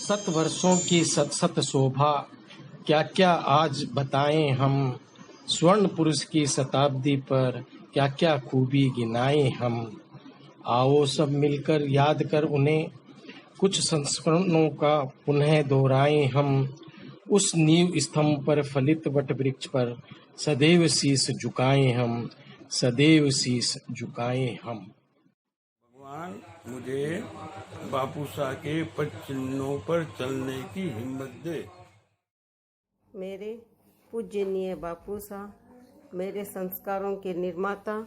शत वर्षों की सत सत शोभा, क्या क्या आज बताएं हम। स्वर्ण पुरुष की शताब्दी पर क्या क्या खूबी गिनाएं हम। आओ सब मिलकर याद कर उन्हें, कुछ संस्मरणों का पुनः दोहराएं हम। उस नींव स्तंभ पर फलित वट वृक्ष पर सदैव शीश झुकाएं हम, सदैव शीश झुकाएं हम। भगवान मुझे बापूसा के पद चिन्हों पर चलने की हिम्मत दे। मेरे पूजनीय बापूसा, मेरे संस्कारों के निर्माता,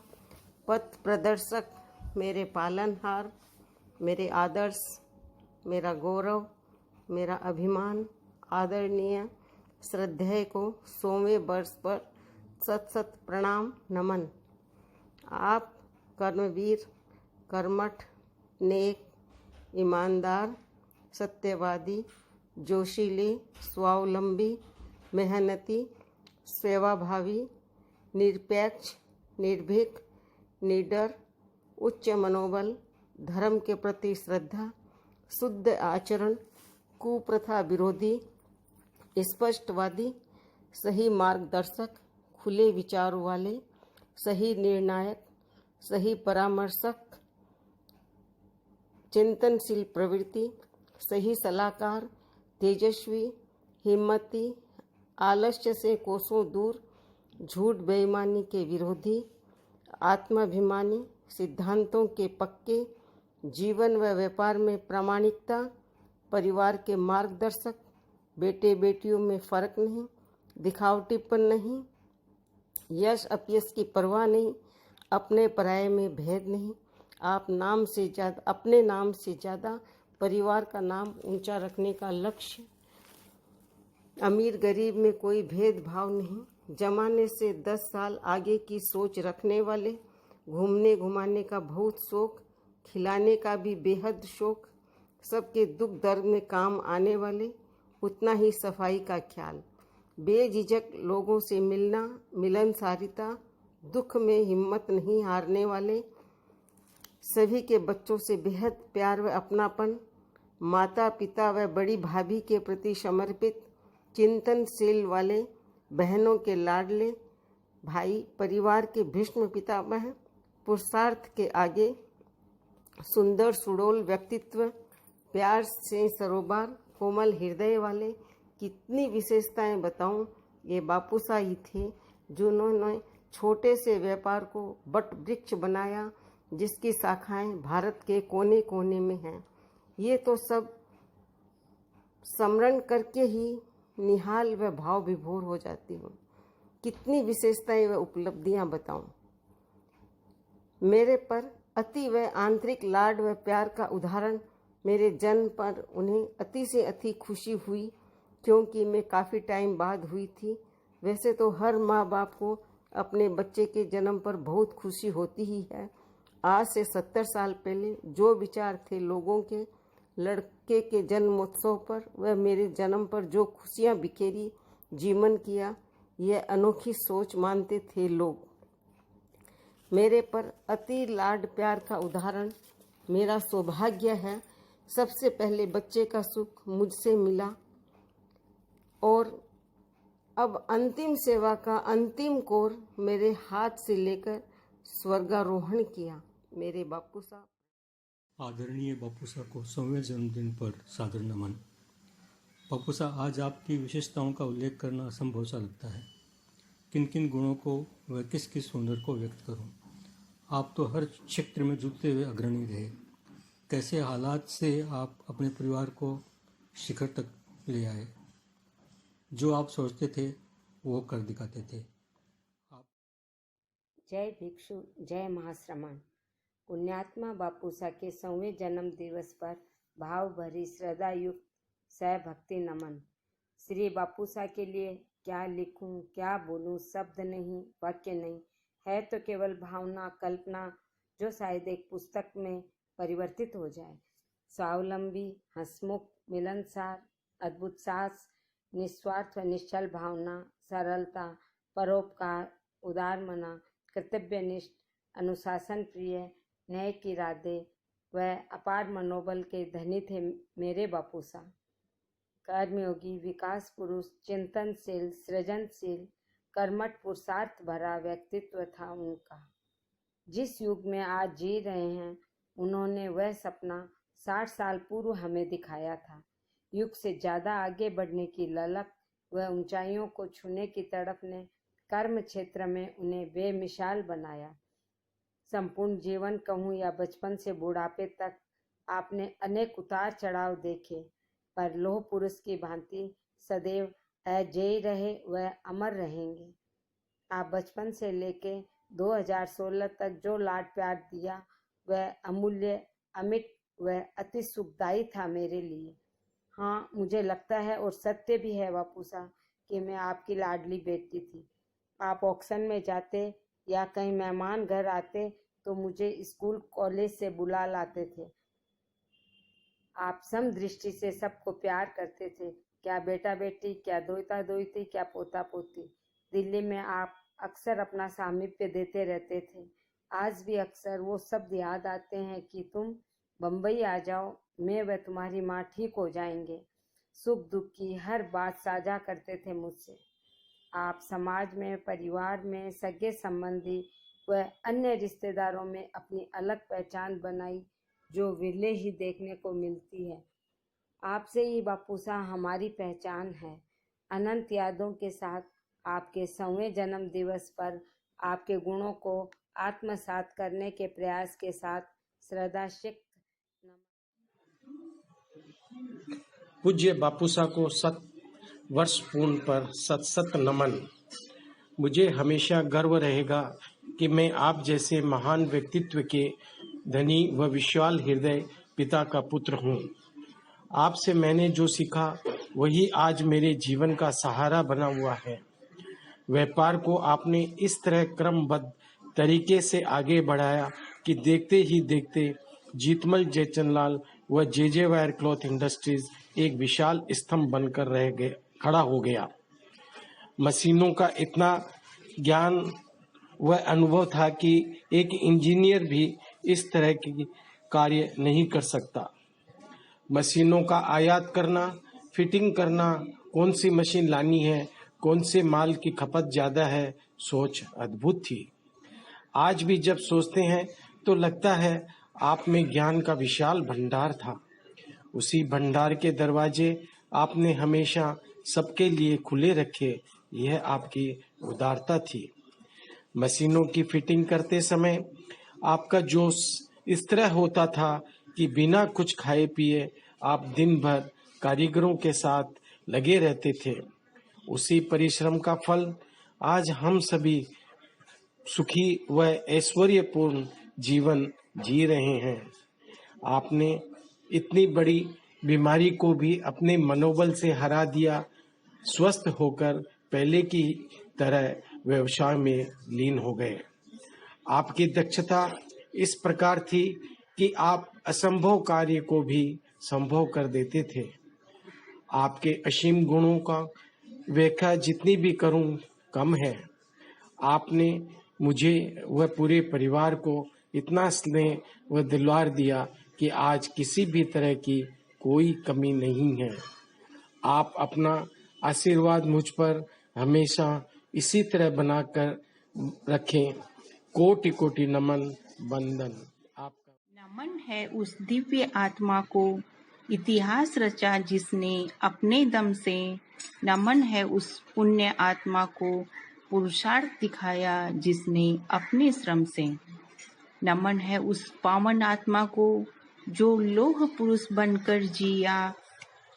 पथ प्रदर्शक, मेरे पालनहार, मेरे आदर्श, मेरा गौरव, मेरा अभिमान, आदरणीय श्रद्धेय को 100वें वर्ष पर सत सत प्रणाम नमन। आप कर्मवीर, कर्मठ, नेक, ईमानदार, सत्यवादी, जोशीले, स्वावलंबी, मेहनती, सेवाभावी, निरपेक्ष, निर्भीक, निडर, उच्च मनोबल, धर्म के प्रति श्रद्धा, शुद्ध आचरण, कुप्रथा विरोधी, स्पष्टवादी, सही मार्गदर्शक, खुले विचारों वाले, सही निर्णायक, सही परामर्शक, चिंतनशील प्रवृत्ति, सही सलाहकार, तेजस्वी, हिम्मती, आलस्य से कोसों दूर, झूठ बेईमानी के विरोधी, आत्माभिमानी, सिद्धांतों के पक्के, जीवन व व्यापार में प्रामाणिकता, परिवार के मार्गदर्शक, बेटे बेटियों में फर्क नहीं, दिखावटीपन नहीं, यश अपयश की परवाह नहीं, अपने पराये में भेद नहीं। आप नाम से ज़्यादा, अपने नाम से ज़्यादा परिवार का नाम ऊंचा रखने का लक्ष्य, अमीर गरीब में कोई भेदभाव नहीं, जमाने से 10 साल आगे की सोच रखने वाले, घूमने घुमाने का बहुत शौक, खिलाने का भी बेहद शौक, सबके दुख दर्द में काम आने वाले, उतना ही सफाई का ख्याल, बेझिझक लोगों से मिलना, मिलनसारिता, दुख में हिम्मत नहीं हारने वाले, सभी के बच्चों से बेहद प्यार व अपनापन, माता पिता व बड़ी भाभी के प्रति समर्पित, चिंतनशील वाले, बहनों के लाडले, भाई परिवार के भीष्म पितामह, पुरुषार्थ के आगे, सुंदर सुडौल व्यक्तित्व, प्यार से सरोबार, कोमल हृदय वाले। कितनी विशेषताएं बताऊं। ये बापूसा ही थे जिन्होंने छोटे से व्यापार को बट वृक्ष बनाया, जिसकी शाखाएं भारत के कोने कोने में हैं। ये तो सब स्मरण करके ही निहाल व भाव विभोर हो जाती हूँ। कितनी विशेषताएं व उपलब्धियां बताऊं। मेरे पर अति व आंतरिक लाड व प्यार का उदाहरण, मेरे जन्म पर उन्हें अति से अति खुशी हुई, क्योंकि मैं काफ़ी टाइम बाद हुई थी। वैसे तो हर माँ बाप को अपने बच्चे के जन्म पर बहुत खुशी होती ही है। आज से 70 साल पहले जो विचार थे लोगों के लड़के के जन्मोत्सव पर व मेरे जन्म पर जो खुशियाँ बिखेरी, जीवन किया, यह अनोखी सोच मानते थे लोग। मेरे पर अति लाड प्यार का उदाहरण मेरा सौभाग्य है। सबसे पहले बच्चे का सुख मुझसे मिला और अब अंतिम सेवा का अंतिम कोर मेरे हाथ से लेकर स्वर्गारोहण किया। मेरे बापू साहब। आदरणीय बापूसा को 100वें जन्मदिन पर सादर नमन। बापूसा, आज आपकी विशेषताओं का उल्लेख करना असंभव सा लगता है। किन किन गुणों को व किस किस हुनर को व्यक्त करूं? आप तो हर क्षेत्र में जुटते हुए अग्रणी रहे। कैसे हालात से आप अपने परिवार को शिखर तक ले आए? जो आप सोचते थे वो कर दिखाते थे। जय भिक्षु, जय महाश्रमण। पुण्यात्मा बापूसा के 100वें जन्म दिवस पर भाव भरी श्रद्धा युक्त सहभक्ति नमन। श्री बापूसा के लिए क्या लिखूं, क्या बोलूं, शब्द नहीं, वाक्य नहीं, है तो केवल भावना, कल्पना, जो शायद एक पुस्तक में परिवर्तित हो जाए। स्वावलंबी, हंसमुख, मिलनसार, अद्भुत साहस, निस्वार्थ व निश्चल भावना, सरलता, परोपकार, उदार मना, कर्तव्यनिष्ठ, अनुशासन प्रिय, न्याय की इरादे व अपार मनोबल के धनी थे मेरे बापूसा। कर्मयोगी, विकास पुरुष, चिंतनशील, सृजनशील, कर्मठ, पुरुषार्थ भरा व्यक्तित्व था उनका। जिस युग में आज जी रहे हैं, उन्होंने वह सपना 60 साल पूर्व हमें दिखाया था। युग से ज्यादा आगे बढ़ने की ललक व ऊंचाइयों को छूने की तड़प ने कर्म क्षेत्र में उन्हें बेमिसाल बनाया। संपूर्ण जीवन कहूँ या बचपन से बुढ़ापे तक आपने अनेक उतार चढ़ाव देखे, पर लोह पुरुष की भांति सदैव अजेय रहे व अमर रहेंगे। आप बचपन से लेके 2016 तक जो लाड प्यार दिया वह अमूल्य, अमिट व अति सुखदायी था मेरे लिए। हाँ, मुझे लगता है और सत्य भी है बापूसा कि मैं आपकी लाडली बेटी थी। आप ऑक्शन में जाते या कहीं मेहमान घर आते तो मुझे स्कूल कॉलेज से बुला लाते थे। आप समदृष्टि से सबको प्यार करते थे, क्या बेटा बेटी, क्या दोता दोती, क्या पोता पोती। दिल्ली में आप अक्सर अपना सामीप्य देते रहते थे। आज भी अक्सर वो शब्द याद आते हैं कि तुम बम्बई आ जाओ, मैं व तुम्हारी माँ ठीक हो जाएंगे। सुख दुख की हर बात साझा करते थे मुझसे। आप समाज में, परिवार में, सगे संबंधी व अन्य रिश्तेदारों में अपनी अलग पहचान बनाई, जो विरले ही देखने को मिलती है। आपसे ही बापूसा हमारी पहचान है। अनंत यादों के साथ आपके 100वें जन्म दिवस पर आपके गुणों को आत्मसात करने के प्रयास के साथ श्रद्धासिक्त पूज्य बापूसा को 100 वर्ष पूर्ण पर सत नमन। मुझे हमेशा गर्व रहेगा कि मैं आप जैसे महान व्यक्तित्व के धनी व विशाल हृदय पिता का पुत्र हूँ। आपसे मैंने जो सीखा वही आज मेरे जीवन का सहारा बना हुआ है। व्यापार को आपने इस तरह क्रमबद्ध तरीके से आगे बढ़ाया कि देखते ही देखते जीतमल जयचंदलाल व जे वायर क्लॉथ इंडस्ट्रीज एक विशाल स्तंभ बनकर खड़ा हो गया। मशीनों का इतना ज्ञान व अनुभव था कि एक इंजीनियर भी इस तरह की कार्य नहीं कर सकता। मशीनों का आयात करना, फिटिंग करना, कौन सी मशीन लानी है, कौन से माल की खपत ज्यादा है, सोच अद्भुत थी। आज भी जब सोचते हैं तो लगता है आप में ज्ञान का विशाल भंडार था। उसी भंडार के दरवाजे आपने हमेशा सबके लिए खुले रखे, यह आपकी उदारता थी। मशीनों की फिटिंग करते समय आपका जोश इस तरह होता था कि बिना कुछ खाए पिए आप दिन भर कारीगरों के साथ लगे रहते थे। उसी परिश्रम का फल आज हम सभी सुखी व ऐश्वर्यपूर्ण जीवन जी रहे हैं। आपने इतनी बड़ी बीमारी को भी अपने मनोबल से हरा दिया। स्वस्थ होकर पहले की तरह व्यवसाय में लीन हो गए। आपकी दक्षता इस प्रकार थी कि आप असंभव कार्य को भी संभव कर देते थे। आपके असीम गुणों का व्याख्या जितनी भी करूं कम है। आपने मुझे व पूरे परिवार को इतना स्नेह व दुलार दिया कि आज किसी भी तरह की कोई कमी नहीं है। आप अपना आशीर्वाद मुझ पर हमेशा इसी तरह बनाकर रखें। कोटि कोटि नमन वंदन। आपका नमन है उस दिव्य आत्मा को इतिहास रचा जिसने अपने दम से। नमन है उस पुण्य आत्मा को पुरुषार्थ दिखाया जिसने अपने श्रम से। नमन है उस पावन आत्मा को जो लोह पुरुष बनकर जिया।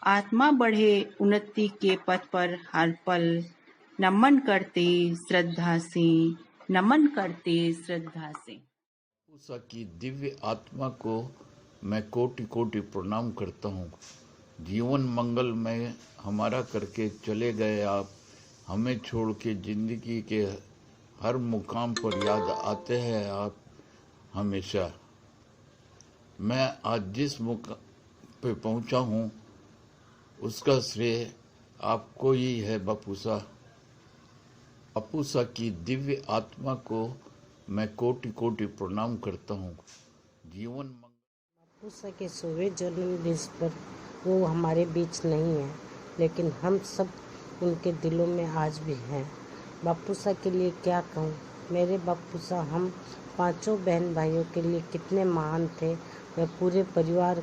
आत्मा बढ़े उन्नति के पथ पर हर पल। नमन करते श्रद्धा से, नमन करते श्रद्धा से। बापूसा की दिव्य आत्मा को मैं कोटि कोटि प्रणाम करता हूँ। जीवन मंगल में हमारा करके चले गए आप, हमें छोड़ के जिंदगी के हर मुकाम पर याद आते हैं आप हमेशा। मैं आज जिस मुकाम पे पहुँचा हूँ उसका श्रेय आपको ही है बापूसा। बापूसा की दिव्य आत्मा को मैं कोटि कोटि प्रणाम करता हूँ। जीवन बापूसा के 100वें जन्म दिवस पर वो हमारे बीच नहीं है, लेकिन हम सब उनके दिलों में आज भी हैं। बापूसा के लिए क्या कहूँ। मेरे बापूसा हम 5 बहन भाइयों के लिए कितने महान थे। वह पूरे परिवार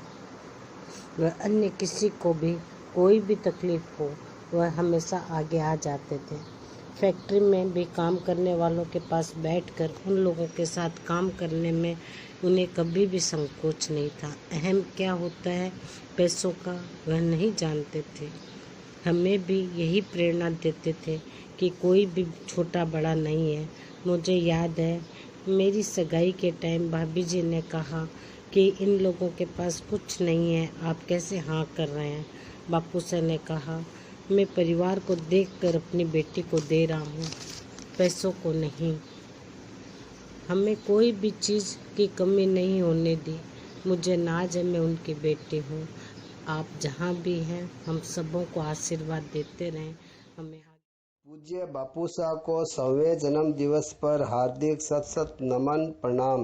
व अन्य किसी को भी कोई भी तकलीफ हो वह हमेशा आगे आ जाते थे। फैक्ट्री में भी काम करने वालों के पास बैठकर उन लोगों के साथ काम करने में उन्हें कभी भी संकोच नहीं था। अहम क्या होता है पैसों का वह नहीं जानते थे। हमें भी यही प्रेरणा देते थे कि कोई भी छोटा बड़ा नहीं है। मुझे याद है मेरी सगाई के टाइम भाभी जी ने कहा कि इन लोगों के पास कुछ नहीं है, आप कैसे हाँ कर रहे हैं। बापू साहब ने कहा मैं परिवार को देखकर अपनी बेटी को दे रहा हूँ, पैसों को नहीं। हमें कोई भी चीज़ की कमी नहीं होने दी। मुझे नाज है मैं उनकी बेटी हूँ। आप जहाँ भी हैं हम सबों को आशीर्वाद देते रहें। हमें पूज्य बापू साहब को 100वें जन्म दिवस पर हार्दिक सत नमन प्रणाम।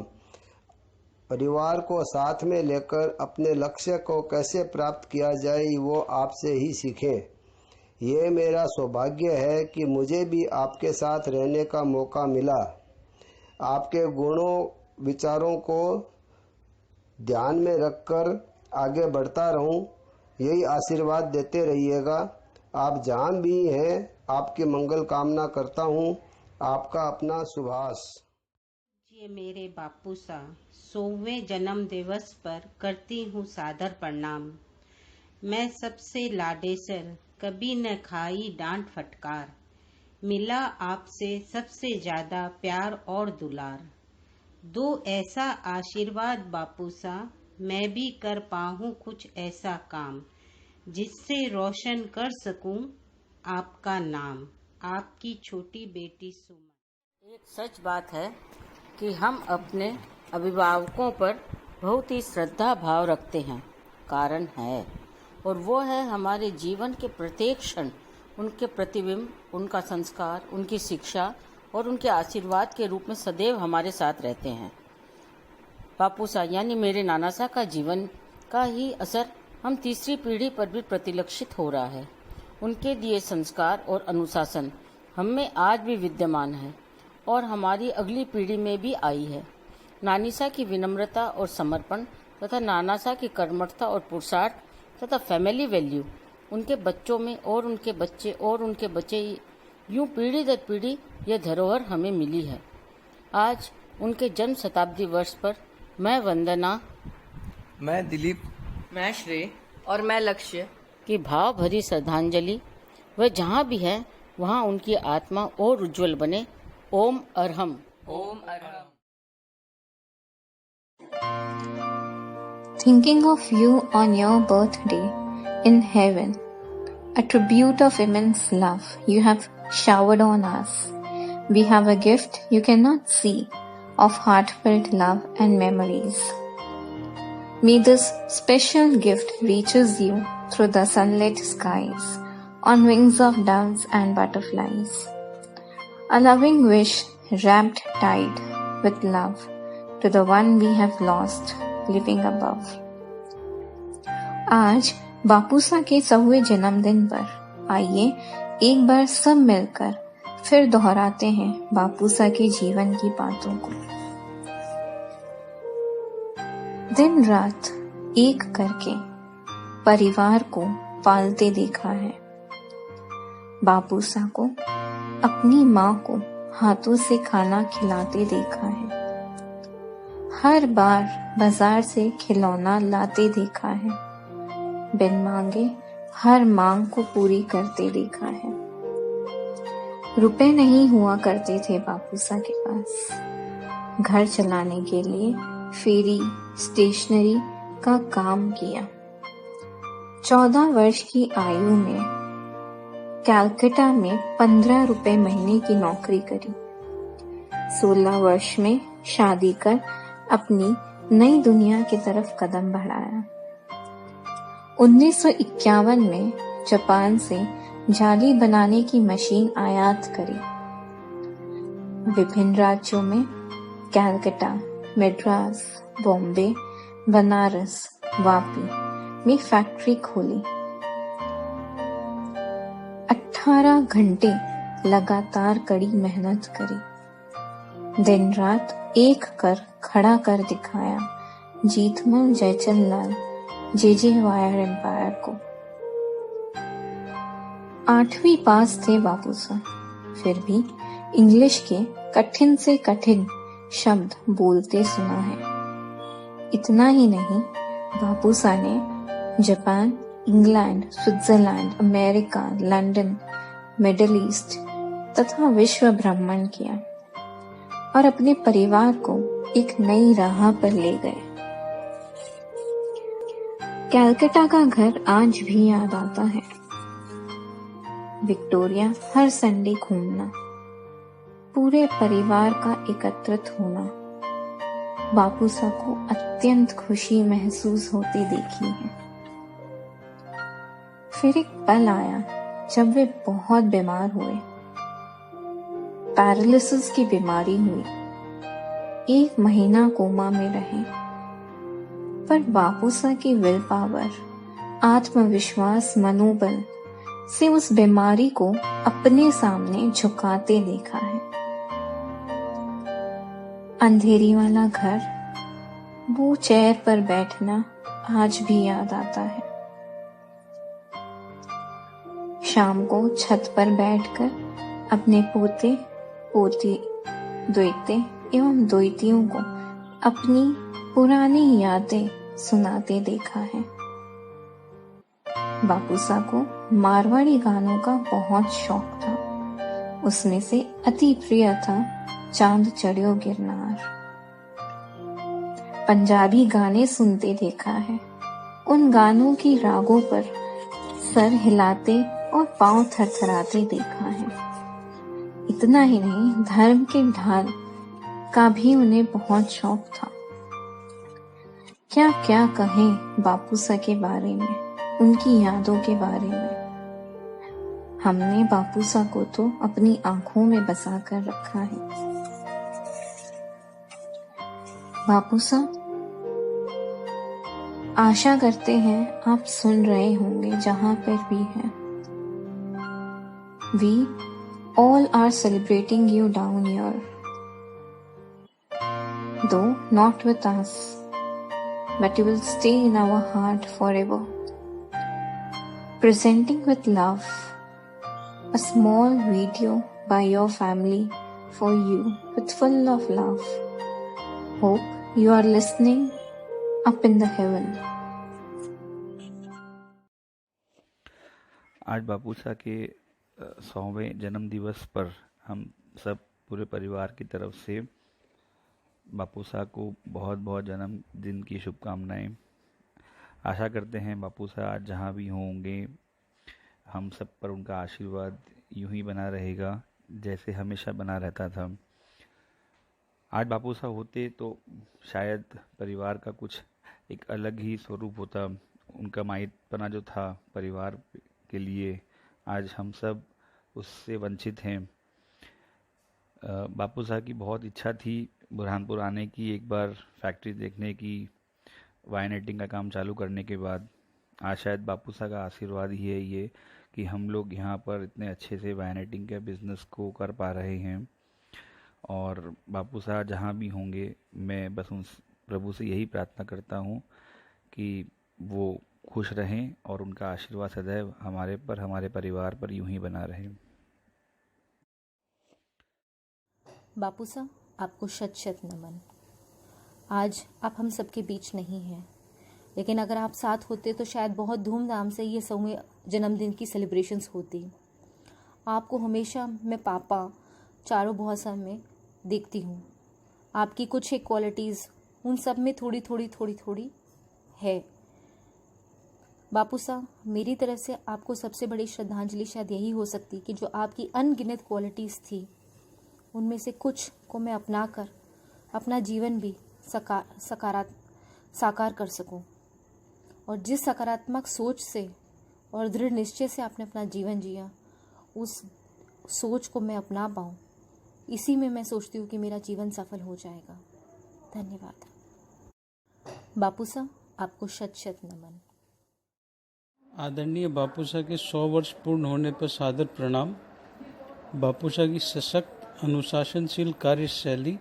परिवार को साथ में लेकर अपने लक्ष्य को कैसे प्राप्त किया जाए वो आपसे ही सीखें। ये मेरा सौभाग्य है कि मुझे भी आपके साथ रहने का मौका मिला। आपके गुणों विचारों को ध्यान में रखकर आगे बढ़ता रहूं, यही आशीर्वाद देते रहिएगा। आप जहाँ भी हैं आपकी मंगल कामना करता हूँ। आपका अपना सुभाष। ये मेरे बापू सा 100वें जन्म दिवस पर करती हूँ सादर प्रणाम। मैं सबसे लाडेसर कभी न खाई डांट फटकार। मिला आपसे सबसे ज्यादा प्यार और दुलार। दो ऐसा आशीर्वाद बापू सा मैं भी कर पाऊँ कुछ ऐसा काम जिससे रोशन कर सकूं आपका नाम। आपकी छोटी बेटी सुमन। एक सच बात है कि हम अपने अभिभावकों पर बहुत ही श्रद्धा भाव रखते हैं। कारण है और वो है हमारे जीवन के प्रत्येक क्षण उनके प्रतिबिंब, उनका संस्कार, उनकी शिक्षा और उनके आशीर्वाद के रूप में सदैव हमारे साथ रहते हैं। बापू साहब यानी मेरे नाना साहब का जीवन का ही असर हम तीसरी पीढ़ी पर भी प्रतिलक्षित हो रहा है। उनके दिए संस्कार और अनुशासन हम में आज भी विद्यमान है और हमारी अगली पीढ़ी में भी आई है। नानी साहब की विनम्रता और समर्पण तथा नाना साहब की कर्मठता और पुरुषार्थ तथा फैमिली वैल्यू उनके बच्चों में और उनके बच्चे यूं पीढ़ी दर पीढ़ी यह धरोहर हमें मिली है। आज उनके जन्म शताब्दी वर्ष पर मैं वंदना, मैं दिलीप, मैं श्रेय और मैं लक्ष्य की भाव भरी श्रद्धांजलि वह जहाँ भी है वहाँ उनकी आत्मा और उज्जवल बने। ओम अरहम। ओम Arham. Thinking of you on your birthday in heaven, a tribute of immense love you have showered on us. We have a gift you cannot see of heartfelt love and memories. May this special gift reaches you through the sunlit skies on wings of doves and butterflies. A loving wish wrapped tight with love to the one we have lost living above. आज बापूसा के 100वें जन्मदिन पर आइए एक बार सब मिलकर फिर दोहराते हैं बापूसा के जीवन की बातों को। दिन रात एक करके परिवार को पालते देखा है। बापूसा को अपनी माँ को हाथों से खाना खिलाते देखा है। हर बार बाजार से खिलौना लाते देखा है। बिन मांगे हर मांग को पूरी करते देखा है। रुपए नहीं हुआ करते थे बापूसा के पास। घर चलाने के लिए फेरी, स्टेशनरी का काम किया। 14 वर्ष की आयु में कलकत्ता में 15 रुपए महीने की नौकरी करी। 16 वर्ष में शादी कर अपनी नई दुनिया की तरफ कदम बढ़ाया। 1951 में जापान से जाली बनाने की मशीन आयात करी। विभिन्न राज्यों में कलकत्ता, मद्रास, बॉम्बे, बनारस, वापी में फैक्ट्री खोली। 18 घंटे लगातार कड़ी मेहनत करी, दिन रात एक कर खड़ा कर दिखाया जीतमल जयचंद लाल जे वायर एम्पायर को। 8वीं पास थे बापू साहब, फिर भी इंग्लिश के कठिन से कठिन शब्द बोलते सुना है। इतना ही नहीं, बापू साहब ने Japan, England, Switzerland, America, London, middle east तथा विश्व भ्रमण किया और अपने परिवार को एक नई राह पर ले गए। कैलकाटा का घर आज भी याद आता है। विक्टोरिया हर संडे घूमना, पूरे परिवार का एकत्रित होना बापू साहब को अत्यंत खुशी महसूस होती देखी है। फिर एक पल आया जब वे बहुत बीमार हुए, पैरालिसिस की बीमारी हुई, 1 महीना कोमा में रहे, पर बापू साहब की विल पावर, आत्मविश्वास, मनोबल से उस बीमारी को अपने सामने झुकाते देखा है। अंधेरी वाला घर, वो चेयर पर बैठना आज भी याद आता है। शाम को छत पर बैठकर अपने पोते, पोती, द्वैते एवं द्वैतियों को अपनी पुरानी यादें सुनाते देखा है। बापू साहब को मारवाड़ी गानों का बहुत शौक था। उसमें से अति प्रिय था चांद चढ़ियो गिरनार। पंजाबी गाने सुनते देखा है। उन गानों की रागों पर सर हिलाते और पांव थरथराते देखा है। इतना ही नहीं, धर्म के ढाल का भी उन्हें बहुत शौक था। क्या क्या कहें बापू साहब के बारे में, उनकी यादों के बारे में। हमने बापू साहब को तो अपनी आंखों में बसा कर रखा है। बापू साहब, आशा करते हैं आप सुन रहे होंगे जहां पर भी हैं। We all are celebrating you down here, though not with us, but you will stay in our heart forever. Presenting with love, a small video by your family for you with full of love. Hope you are listening up in the heaven. आज बापू साहब के 100वें जन्म दिवस पर हम सब पूरे परिवार की तरफ से बापू साहब को बहुत बहुत जन्मदिन की शुभकामनाएं। आशा करते हैं बापू साहब आज जहाँ भी होंगे हम सब पर उनका आशीर्वाद यूं ही बना रहेगा जैसे हमेशा बना रहता था। आज बापू साहब होते तो शायद परिवार का कुछ एक अलग ही स्वरूप होता। उनका माइटपना जो था परिवार के लिए, आज हम सब उससे वंचित हैं। बापू साहब की बहुत इच्छा थी बुरहानपुर आने की, एक बार फैक्ट्री देखने की, वाइनेटिंग का काम चालू करने के बाद। आज शायद बापू साहब का आशीर्वाद ही है ये कि हम लोग यहाँ पर इतने अच्छे से वाइनेटिंग के बिज़नेस को कर पा रहे हैं। और बापू साहब जहाँ भी होंगे मैं बस उन प्रभु से यही प्रार्थना करता हूँ कि वो खुश रहें और उनका आशीर्वाद सदैव हमारे पर, हमारे परिवार पर यूं ही बना रहे। बापू साहब, आपको शत शत नमन। आज आप हम सबके बीच नहीं हैं, लेकिन अगर आप साथ होते तो शायद बहुत धूमधाम से ये 100वें जन्मदिन की सेलिब्रेशंस होती। आपको हमेशा मैं पापा चारों बहुत सब में देखती हूँ। आपकी कुछ एक क्वालिटीज़ उन सब में थोड़ी थोड़ी है। बापू साहब, मेरी तरफ से आपको सबसे बड़ी श्रद्धांजलि शायद यही हो सकती कि जो आपकी अनगिनत क्वालिटीज़ थी उनमें से कुछ को मैं अपना कर अपना जीवन भी साकार कर सकूं। और जिस सकारात्मक सोच से और दृढ़ निश्चय से आपने अपना जीवन जिया, उस सोच को मैं अपना पाऊं, इसी में मैं सोचती हूँ कि मेरा जीवन सफल हो जाएगा। धन्यवाद। बापू साहब, आपको शत शत नमन। आदरणीय बापूसा के 100 वर्ष पूर्ण होने पर सादर प्रणाम। बापूसा की सशक्त अनुशासनशील कार्यशैली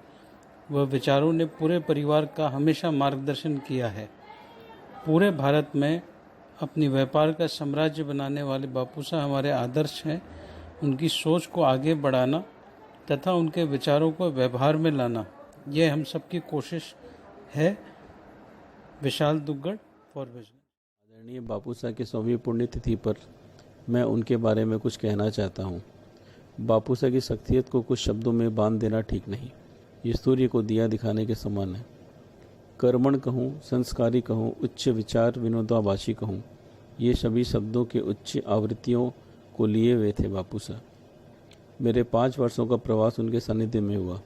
व विचारों ने पूरे परिवार का हमेशा मार्गदर्शन किया है। पूरे भारत में अपनी व्यापार का साम्राज्य बनाने वाले बापूसा हमारे आदर्श हैं। उनकी सोच को आगे बढ़ाना तथा उनके विचारों को व्यवहार में लाना, यह हम सबकी कोशिश है। विशाल दुग्गड़ फॉर विजन। आदरणीय बापूसा के 100वीं पुण्यतिथि पर मैं उनके बारे में कुछ कहना चाहता हूँ। बापूसा की शख्सियत को कुछ शब्दों में बांध देना ठीक नहीं। ये सूर्य को दिया दिखाने के समान है। कर्मण कहूँ, संस्कारी कहूँ, उच्च विचार विनोदाभासी कहूँ, ये सभी शब्दों के उच्च आवृत्तियों को लिए हुए थे बापूसा। मेरे 5 वर्षों का प्रवास उनके सानिध्य में हुआ।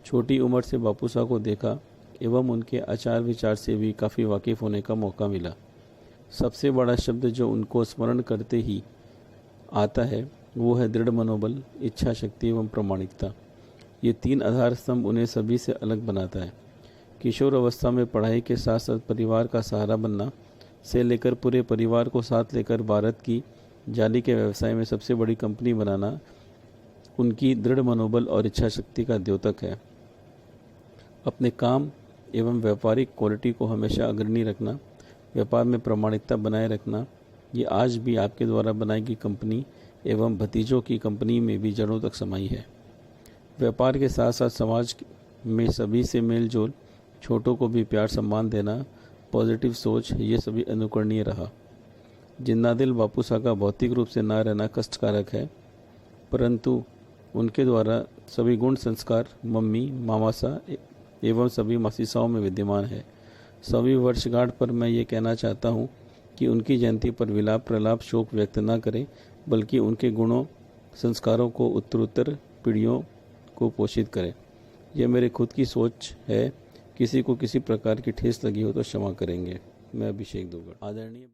छोटी उम्र से बापूसा को देखा एवं उनके आचार विचार से भी काफ़ी वाकिफ़ होने का मौका मिला। सबसे बड़ा शब्द जो उनको स्मरण करते ही आता है वो है दृढ़ मनोबल, इच्छा शक्ति एवं प्रामाणिकता। ये 3 आधार स्तंभ उन्हें सभी से अलग बनाता है। किशोर अवस्था में पढ़ाई के साथ साथ परिवार का सहारा बनना से लेकर पूरे परिवार को साथ लेकर भारत की जाली के व्यवसाय में सबसे बड़ी कंपनी बनाना उनकी दृढ़ मनोबल और इच्छा शक्ति का द्योतक है। अपने काम एवं व्यापारिक क्वालिटी को हमेशा अग्रणी रखना, व्यापार में प्रामाणिकता बनाए रखना, ये आज भी आपके द्वारा बनाई गई कंपनी एवं भतीजों की कंपनी में भी जड़ों तक समाई है। व्यापार के साथ साथ समाज में सभी से मेल जोल, छोटों को भी प्यार सम्मान देना, पॉजिटिव सोच, ये सभी अनुकरणीय रहा। जिन्नादिल बापूसा का भौतिक रूप से ना रहना कष्टकारक है, परंतु उनके द्वारा सभी गुण संस्कार मम्मी, मामासा एवं सभी मासीसाओं में विद्यमान है। 100वीं वर्षगांठ पर मैं ये कहना चाहता हूँ कि उनकी जयंती पर विलाप प्रलाप शोक व्यक्त न करें, बल्कि उनके गुणों संस्कारों को उत्तरोत्तर पीढ़ियों को पोषित करें। यह मेरे खुद की सोच है। किसी को किसी प्रकार की ठेस लगी हो तो क्षमा करेंगे। मैं अभिषेक दुग्गड़। आदरणीय।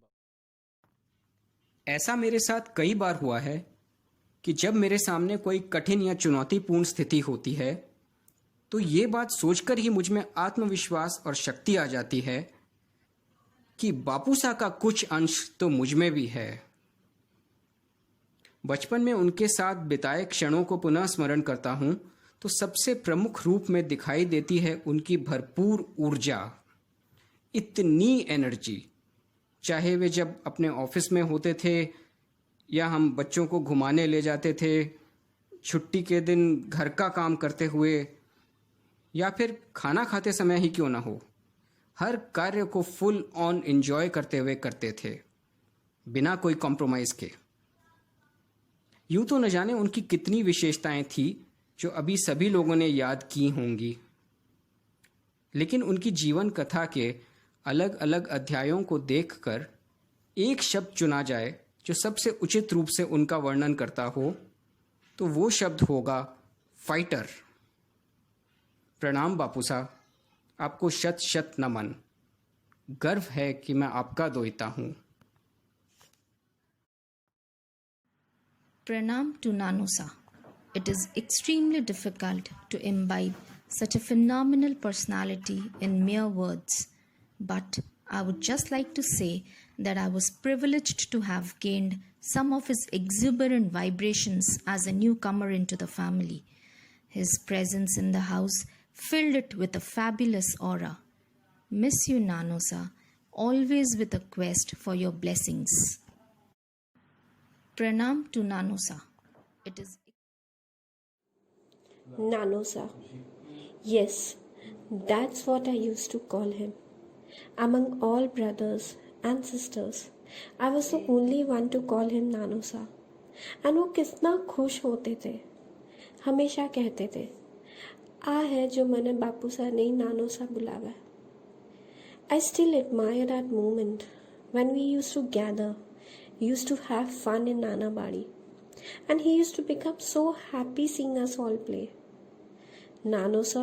ऐसा मेरे साथ कई बार हुआ है कि जब मेरे सामने कोई कठिन या चुनौतीपूर्ण स्थिति होती है तो ये बात सोचकर ही मुझ में आत्मविश्वास और शक्ति आ जाती है कि बापूसा का कुछ अंश तो मुझ में भी है। बचपन में उनके साथ बिताए क्षणों को पुनः स्मरण करता हूं तो सबसे प्रमुख रूप में दिखाई देती है उनकी भरपूर ऊर्जा, इतनी एनर्जी। चाहे वे जब अपने ऑफिस में होते थे या हम बच्चों को घुमाने ले जाते थे, छुट्टी के दिन घर का काम करते हुए या फिर खाना खाते समय ही क्यों ना हो, हर कार्य को फुल ऑन एंजॉय करते हुए करते थे, बिना कोई कॉम्प्रोमाइज के। यूं तो न जाने उनकी कितनी विशेषताएं थी जो अभी सभी लोगों ने याद की होंगी, लेकिन उनकी जीवन कथा के अलग अलग अध्यायों को देखकर एक शब्द चुना जाए जो सबसे उचित रूप से उनका वर्णन करता हो तो वो शब्द होगा फाइटर। प्रणाम बापूसा, आपको शत शत नमन। गर्व है कि मैं आपका दोहिता हूं। Pranam to Nanosa. It is extremely difficult to imbibe such a phenomenal personality in mere words, but I would just like to say that I was privileged to have gained some of his exuberant vibrations as a newcomer into the family. His presence in the house filled it with a fabulous aura. Miss you, Nanosa, always with a quest for your blessings. Pranam to Nanosa. It is Nanosa. Yes, that's what I used to call him. Among all brothers and sisters, I was the only one to call him Nanosa. And वो कितना खुश होते थे, हमेशा कहते थे, आ है जो मैंने बापूसा नहीं नानोसा बुलावा। I still admire that moment when we used to gather, used to have fun in Nana Badi, and he used to become so happy seeing us all play. Nanosa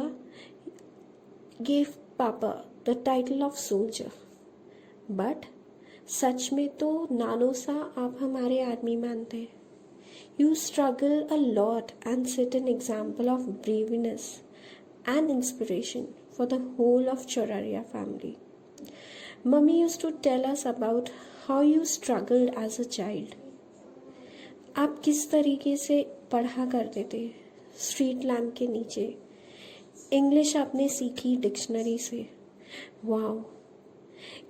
gave Papa the title of soldier, but सच में तो नानोसा आप हमारे army man थे. You struggle a lot and set an example of braveness and inspiration for the whole of Choraria family. Mummy used to tell us about how you struggled as a child. आप किस तरीके से पढ़ा करते थे street lamp के नीचे, English आपने सीखी डिक्शनरी से। वाओ,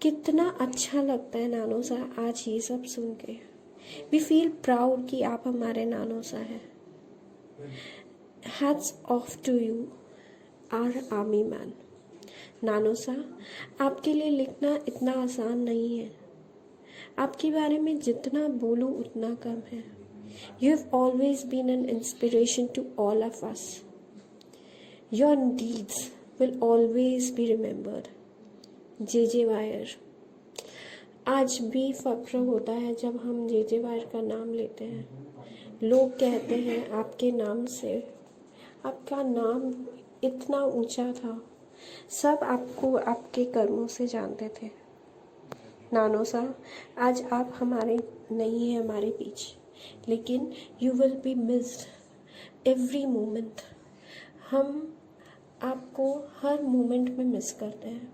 कितना अच्छा लगता है नानो सा आज ये सब सुन के। वी फील प्राउड कि आप हमारे नानो सा हैं। Hats off to you our army man. नानो सा, आपके लिए लिखना इतना आसान नहीं है। आपके बारे में जितना बोलूं उतना कम है। You have always been an inspiration to all of us. Your deeds will always be remembered. जे वायर। आज भी फक्र होता है जब हम जे वायर का नाम लेते हैं। लोग कहते हैं आपके नाम से, आपका नाम इतना ऊंचा था, सब आपको आपके कर्मों से जानते थे। नानो सा, आज आप हमारे नहीं हैं हमारे बीच, लेकिन you will be missed every moment. हम आपको हर मोमेंट में मिस करते हैं।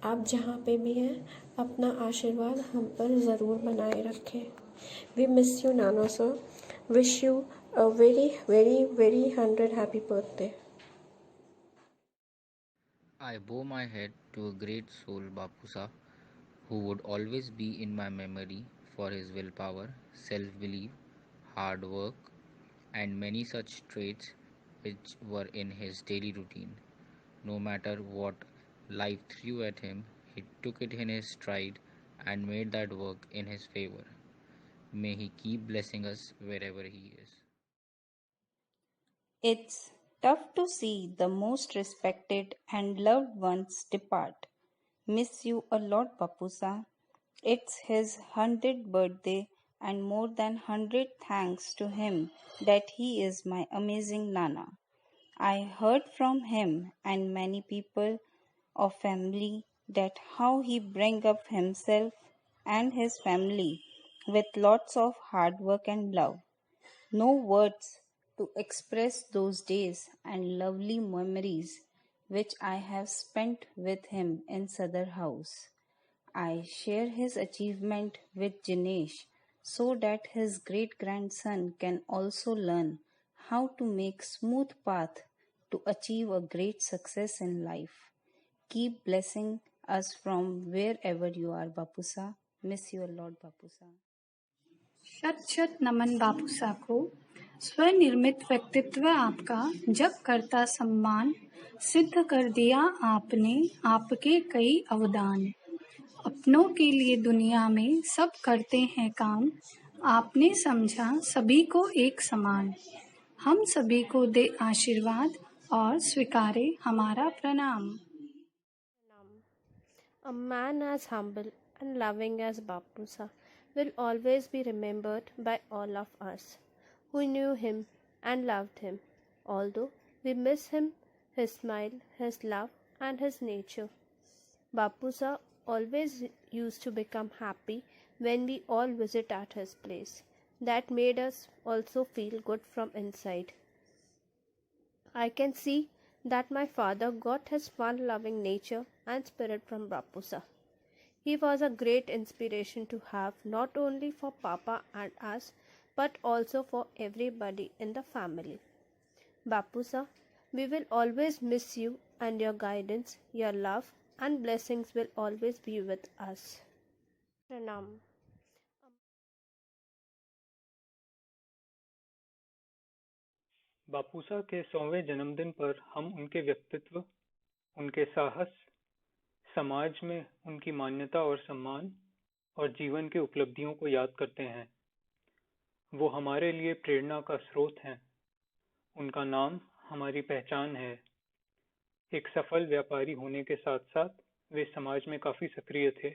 आप जहाँ पे भी हैं अपना आशीर्वाद हम पर ज़रूर बनाए रखें। वी मिस यू नानो sir. Wish you a very very very 100 happy birthday. I bow my head to a great soul, Bapusa, who would always be in my memory for his willpower, self-belief, hard work, and many such traits which were in his daily routine. No matter what life threw at him, he took it in his stride and made that work in his favor. May he keep blessing us wherever he is. It's tough to see the most respected and loved ones depart. Miss you a lot, Bapusa. It's his 100th birthday, and more than 100 thanks to him that he is my amazing Nana. I heard from him and many people of family that how he bring up himself and his family with lots of hard work and love. No words to express those days and lovely memories which I have spent with him in Sadar House. I share his achievement with Jinesh so that his great-grandson can also learn how to make smooth path to achieve a great success in life. Keep blessing us from wherever you are, Bapusa. Miss you a lot, Bapusa. शत शत नमन बापूसा को। स्वनिर्मित व्यक्तित्व आपका जब करता सम्मान, सिद्ध कर दिया आपने आपके कई अवदान। अपनों के लिए दुनिया में सब करते हैं काम, आपने समझा सभी को एक समान। हम सभी को दे आशीर्वाद और स्वीकारे हमारा प्रणाम। A man as humble and loving as Bapusa will always be remembered by all of us who knew him and loved him. Although we miss him, his smile, his love, and his nature. Bapusa always used to become happy when we all visit at his place. That made us also feel good from inside. I can see that my father got his fun-loving nature and spirit from Bapusa. He was a great inspiration to have not only for Papa and us, but also for everybody in the family. Bapusa, we will always miss you, and your guidance, your love and blessings will always be with us. Pranam. बापूसा के 100वें जन्मदिन पर हम उनके व्यक्तित्व, उनके साहस, समाज में उनकी मान्यता और सम्मान और जीवन के उपलब्धियों को याद करते हैं। वो हमारे लिए प्रेरणा का स्रोत हैं। उनका नाम हमारी पहचान है। एक सफल व्यापारी होने के साथ साथ वे समाज में काफी सक्रिय थे।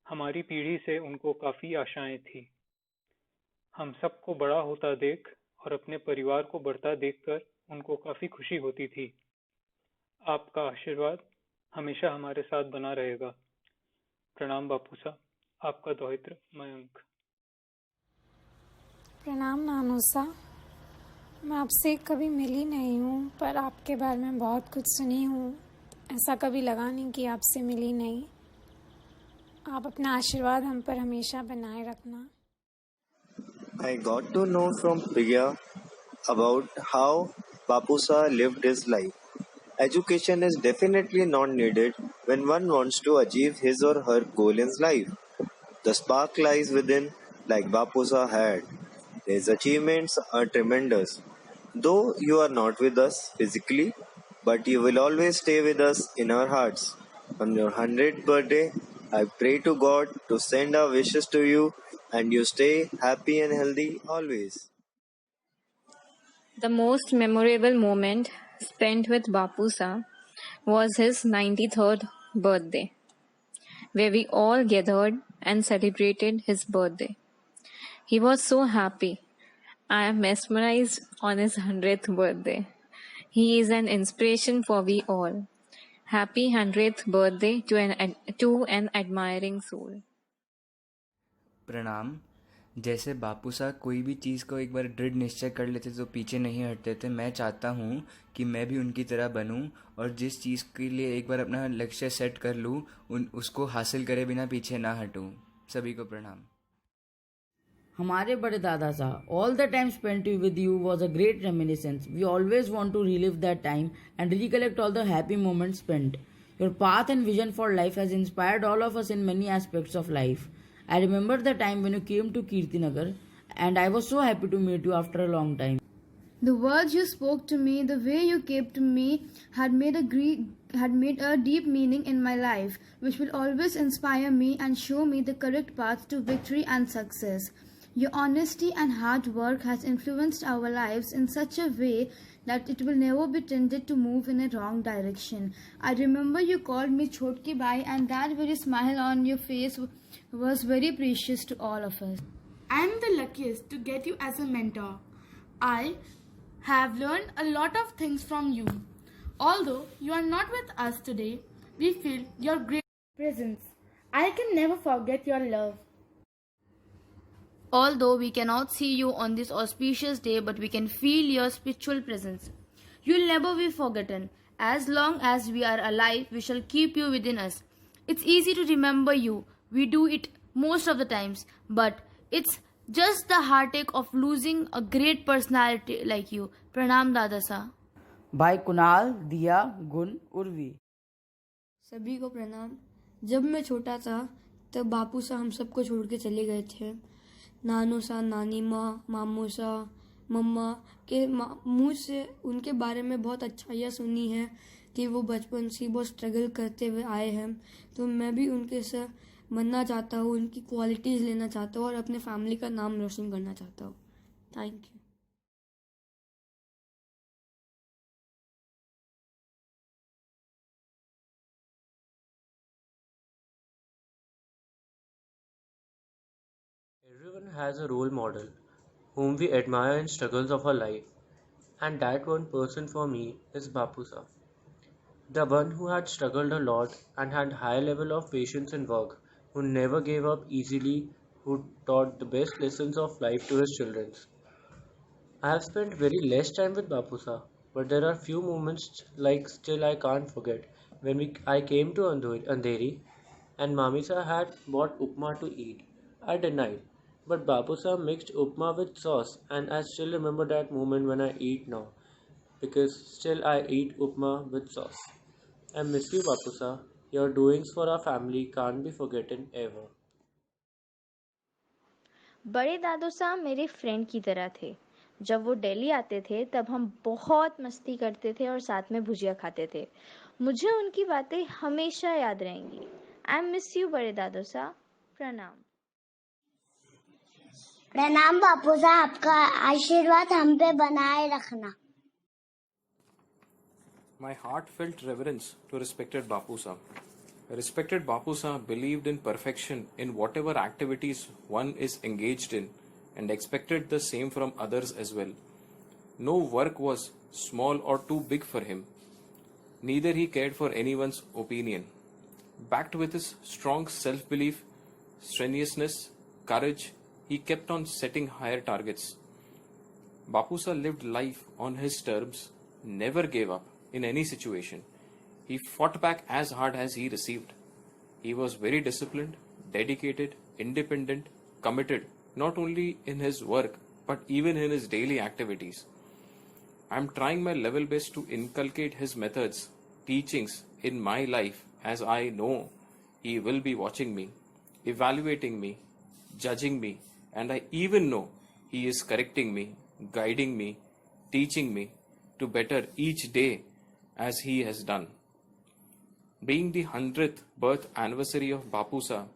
हमारी पीढ़ी से उनको काफी आशाएं थी। हम सबको बड़ा होता देख और अपने परिवार को बढ़ता देखकर उनको काफी खुशी होती थी। आपका आशीर्वाद हमेशा हमारे साथ बना रहेगा। प्रणाम बापूसा। आपका दोहित्र मयंक। प्रणाम नानूसा। मैं आपसे कभी मिली नहीं हूँ, पर आपके बारे में बहुत कुछ सुनी हूँ। ऐसा कभी लगा नहीं कि आपसे मिली नहीं। आप अपना आशीर्वाद हम पर हमेशा बनाए रखना। I got to know from Priya about how Bapusa lived his life. Education is definitely not needed when one wants to achieve his or her goal in life. The spark lies within, like Bapusa had. His achievements are tremendous. Though you are not with us physically, but you will always stay with us in our hearts. On your 100th birthday, I pray to God to send our wishes to you and you stay happy and healthy always. The most memorable moment spent with Bapusa was his 93rd birthday, where we all gathered and celebrated his birthday. He was so happy. I am mesmerized on his 100th birthday. He is an inspiration for we all. Happy 100th birthday to an admiring soul. प्रणाम। जैसे बापूसा कोई भी चीज़ को एक बार दृढ़ निश्चय कर लेते तो पीछे नहीं हटते थे, मैं चाहता हूँ कि मैं भी उनकी तरह बनूँ और जिस चीज़ के लिए एक बार अपना लक्ष्य सेट कर लूँ उसको हासिल करे बिना पीछे ना हटूँ। सभी को प्रणाम। हमारे बड़े दादा साहब, all the time spent with you was a great reminiscence. We always want to relive that time and recollect all the happy moments spent. Your path and vision for life has inspired all of us in many aspects of life. I remember the time when you came to Kirtinagar and I was so happy to meet you after a long time. The words you spoke to me, the way you came to me had made a deep meaning in my life, which will always inspire me and show me the correct path to victory and success. Your honesty and hard work has influenced our lives in such a way that it will never be tempted to move in a wrong direction. I remember you called me Chotki Bai and that very smile on your face was very precious to all of us. I am the luckiest to get you as a mentor. I have learned a lot of things from you. Although you are not with us today, we feel your great presence. I can never forget your love. Although we cannot see you on this auspicious day, but we can feel your spiritual presence. You will never be forgotten. As long as we are alive, we shall keep you within us. It's easy to remember you. We do it most of the times, but it's just the heartache of losing a great personality like you. Pranam Dada Sa. भाई कुणाल, दिया, गुण, उर्वी। सभी को प्रणाम। जब मैं छोटा था तब बापू सा हम सबको छोड़ के चले गए थे। नानू सा, नानी माँ, मामू सा, मम्मा के मुँह से उनके बारे में बहुत अच्छाइयाँ सुनी है कि वो बचपन से बहुत स्ट्रगल करते हुए आए हैं। तो मैं भी उनके से बनना चाहता हूँ, उनकी क्वालिटीज़ लेना चाहता हूँ और अपने फैमिली का नाम रोशन करना चाहता हूँ। Thank you. Everyone has a role model whom we admire in struggles of our life, and that one person for me is Bapusa, the one who had struggled a lot and had high level of patience in work, who never gave up easily, who taught the best lessons of life to his children. I have spent very less time with Bapusa, but there are few moments like still I can't forget when I came to Andheri and Mamisa had bought upma to eat. I denied, but Bapusa mixed upma with sauce, and I still remember that moment when I eat now, because still I eat upma with sauce. I miss you, Bapusa. Your doings for our family can't be forgotten ever. बड़े दादू साहब मेरे friend की तरह थे। जब वो दिल्ली आते थे तब हम बहुत मस्ती करते थे और साथ में भुजिया खाते थे। मुझे उनकी बातें हमेशा याद रहेंगी। आई मिस यू बड़े दादू साहब। प्रणाम। प्रणाम बापूसा, आपका आशीर्वाद हम पे बनाए रखना। My heartfelt reverence to respected Bapusa. Respected Bapusa believed in perfection in whatever activities one is engaged in and expected the same from others as well. No work was small or too big for him. Neither he cared for anyone's opinion. Backed with his strong self-belief, strenuousness, courage, he kept on setting higher targets. Bapusa lived life on his terms, never gave up in any situation. He fought back as hard as he received. He was very disciplined, dedicated, independent, committed, not only in his work but even in his daily activities. I am trying my level best to inculcate his methods, teachings in my life, as I know he will be watching me, evaluating me, judging me, and I even know he is correcting me, guiding me, teaching me to better each day as he has done. Being the 100th birth anniversary of Bapusa,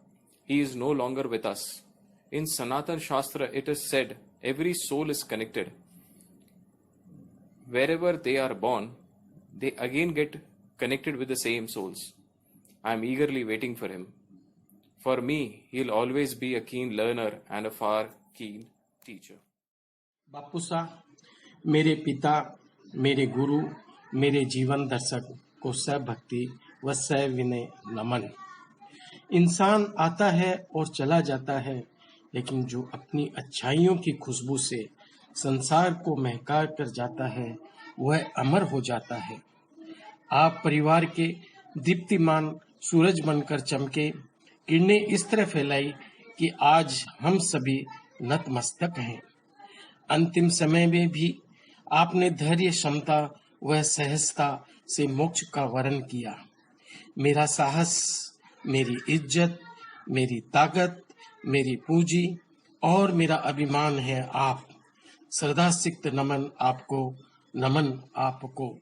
he is no longer with us. In Sanatan Shastra, it is said every soul is connected. Wherever they are born, they again get connected with the same souls. I am eagerly waiting for him. For me, he'll always be a keen learner and a far keen teacher. बापूसा मेरे पिता, मेरे गुरु, मेरे जीवन दर्शक को सब भक्ति व सविनय नमन। इंसान आता है और चला जाता है, लेकिन जो अपनी अच्छाइयों की खुशबू से संसार को महका कर जाता है वह अमर हो जाता है। आप परिवार के दीप्तिमान सूरज बनकर चमके, किरणें इस तरह फैलाई कि आज हम सभी नतमस्तक हैं। अंतिम समय में भी आपने धैर्य, क्षमता व सहजता से मोक्ष का वरण किया। मेरा साहस, मेरी इज्जत, मेरी ताकत, मेरी पूंजी और मेरा अभिमान है आप। श्रद्धा सिक्त नमन आपको, नमन आपको।